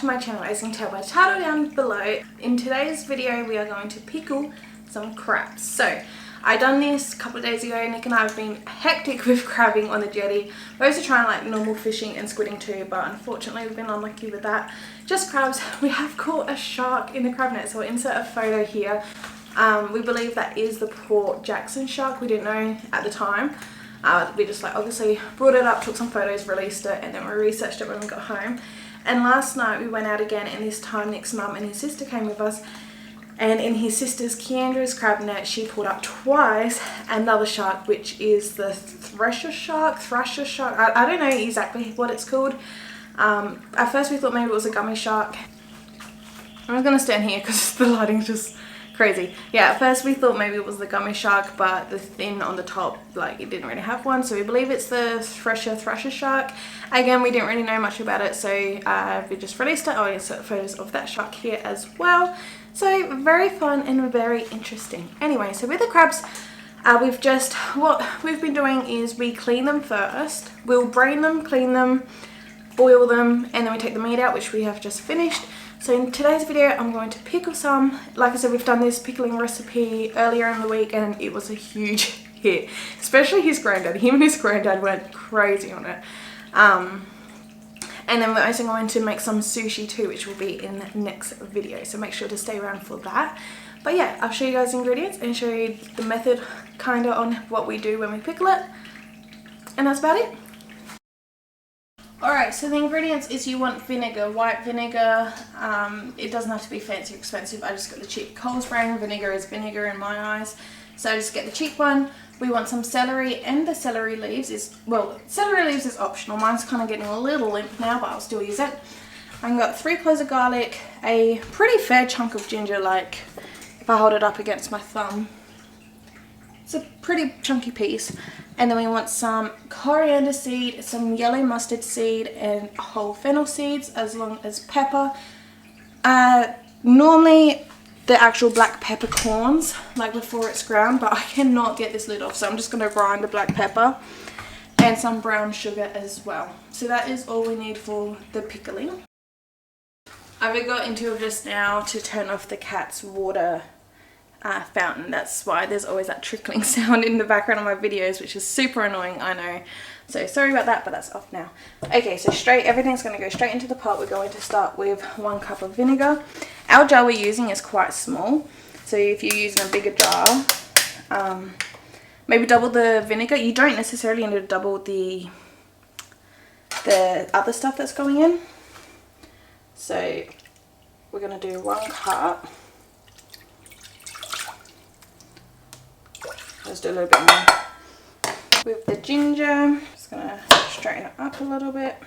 to my channel, as you can tell by the title down below. In today's video we are going to pickle some crabs. So I done this a couple of days ago. Nick and I have been hectic with crabbing on the jetty. We're also trying like normal fishing and squidding too, but unfortunately we've been unlucky with that. Just crabs. We have caught a shark in the crab net, so I'll insert a photo here. We believe that is the Port Jackson shark. We didn't know at the time. We just like obviously brought it up, took some photos, released it, and then we researched it when we got home. And last night we went out again, and this time Nick's mum and his sister came with us. And in his sister's Keandra's crab net, she pulled up twice another shark, which is the thrasher shark. I don't know exactly what it's called. At first we thought maybe it was a gummy shark. I'm going to stand here because the lighting's just crazy. Yeah, at first we thought maybe it was the gummy shark, but the fin on the top, like, it didn't really have one, so we believe it's the thrasher shark. Again, we didn't really know much about it, so we just released it. I'll insert photos of that shark here as well. So very fun and very interesting. Anyway, so with the crabs, what we've been doing is we clean them first. We'll brain them, clean them, boil them, and then we take the meat out, which we have just finished. So in today's video, I'm going to pickle some. Like I said, we've done this pickling recipe earlier in the week and it was a huge hit. Especially his granddad. Him and his granddad went crazy on it. And then we're also going to make some sushi too, which will be in the next video. So make sure to stay around for that. But yeah, I'll show you guys the ingredients and show you the method kind of on what we do when we pickle it. And that's about it. Alright, so the ingredients is you want vinegar, white vinegar. It doesn't have to be fancy or expensive. I just got the cheap Coles brand. Vinegar is vinegar in my eyes. So I just get the cheap one. We want some celery, and the celery leaves is, well, celery leaves is optional. Mine's kind of getting a little limp now, but I'll still use it. I've got 3 cloves of garlic, a pretty fair chunk of ginger, like if I hold it up against my thumb. It's a pretty chunky piece. And then we want some coriander seed, some yellow mustard seed, and whole fennel seeds, as long as pepper. Normally the actual black peppercorns, like before it's ground, but I cannot get this lid off, so I'm just going to grind the black pepper and some brown sugar as well. So that is all we need for the pickling. I forgot until just now to turn off the cat's water fountain. That's why there's always that trickling sound in the background of my videos, which is super annoying, I know. So sorry about that, but that's off now. Okay, so everything's going to go straight into the pot. We're going to start with 1 cup of vinegar. Our jar we're using is quite small, so if you're using a bigger jar, maybe double the vinegar. You don't necessarily need to double the other stuff that's going in. So we're going to do 1 cup. Let's do a little bit more. With the ginger, just going to straighten it up a little bit.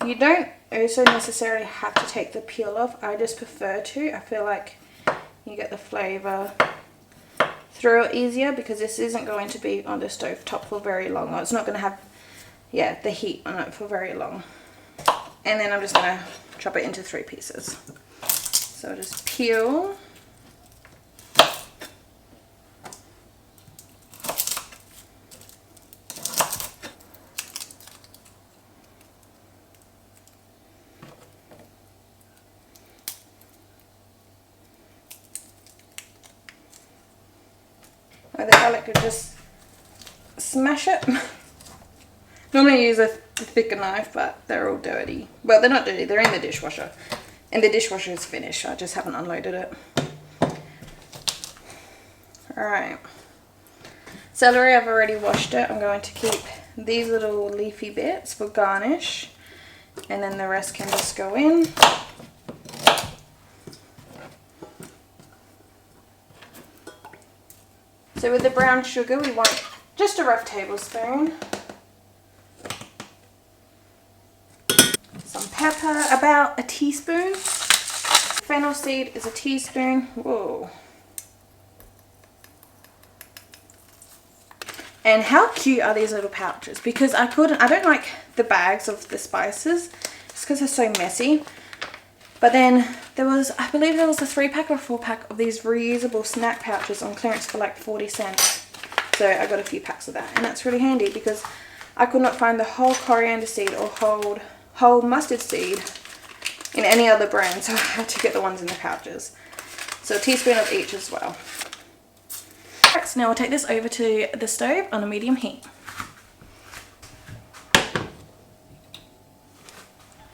You don't also necessarily have to take the peel off. I just prefer to. I feel like you get the flavour through it easier, because this isn't going to be on the stove top for very long, or it's not going to have the heat on it for very long. And then I'm just going to chop it into 3 pieces. So I'll just peel. With the garlic, I just smash it. Normally I use a thicker knife, but they're all dirty. Well, they're not dirty, they're in the dishwasher. And the dishwasher is finished, I just haven't unloaded it. Alright. Celery, I've already washed it. I'm going to keep these little leafy bits for garnish. And then the rest can just go in. So with the brown sugar, we want just a rough tablespoon. Some pepper, about a teaspoon. Fennel seed is a teaspoon. Whoa. And how cute are these little pouches? Because I don't like the bags of the spices, just because they're so messy. But then there was, I believe there was a 3-pack or 4-pack of these reusable snack pouches on clearance for like 40 cents. So I got a few packs of that, and that's really handy because I could not find the whole coriander seed or whole mustard seed in any other brand, so I had to get the ones in the pouches. So a teaspoon of each as well. Alright, so now I'll take this over to the stove on a medium heat.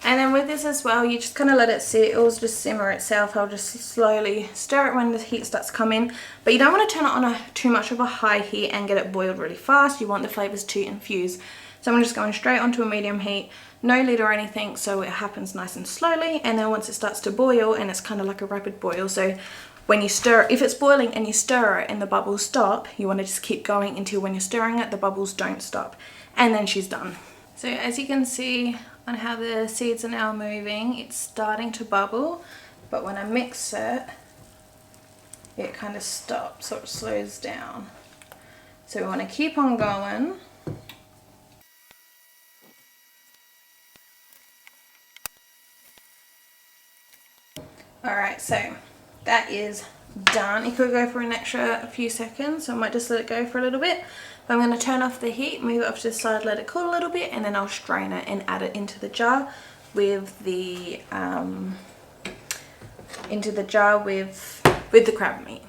And then with this as well, you just kind of let it sit. It will just simmer itself. I'll just slowly stir it when the heat starts coming. But you don't want to turn it on too much of a high heat and get it boiled really fast. You want the flavours to infuse. So I'm just going straight onto a medium heat, no lid or anything, so it happens nice and slowly. And then once it starts to boil, and it's kind of like a rapid boil, so when you stir, if it's boiling and you stir it and the bubbles stop, you want to just keep going until when you're stirring it, the bubbles don't stop. And then she's done. So as you can see on how the seeds are now moving, it's starting to bubble, but when I mix it, it kind of stops, so it slows down. So we want to keep on going. Alright, so that is done. You could go for an extra few seconds, so I might just let it go for a little bit. But I'm going to turn off the heat, move it off to the side, let it cool a little bit, and then I'll strain it and add it into the jar with the crab meat.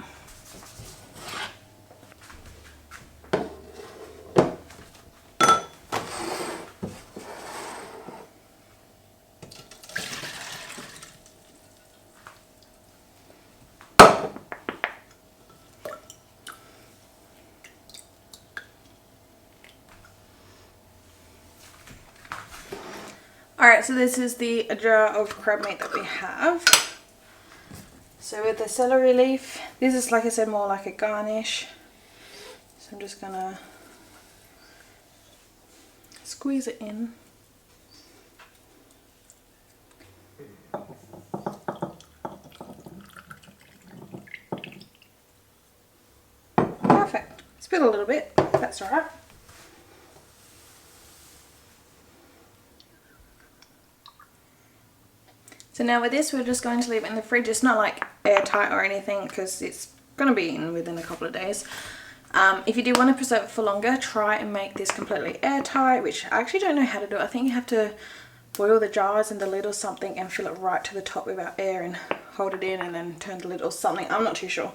Alright, so this is the jar of crab meat that we have. So with the celery leaf, this is, like I said, more like a garnish. So I'm just gonna squeeze it in. Perfect. Spill a little bit, that's alright. So now with this, we're just going to leave it in the fridge. It's not like airtight or anything because it's going to be in within a couple of days. If you do want to preserve it for longer, try and make this completely airtight, which I actually don't know how to do. I think you have to boil the jars in the lid or something and fill it right to the top without air and hold it in and then turn the lid or something. I'm not too sure.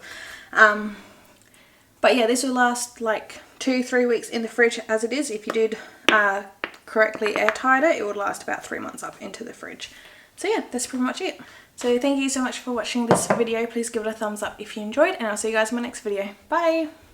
But yeah, this will last like 2-3 weeks in the fridge as it is. If you did correctly airtight it, it would last about 3 months up into the fridge. So yeah, that's pretty much it. So thank you so much for watching this video. Please give it a thumbs up if you enjoyed, and I'll see you guys in my next video. Bye!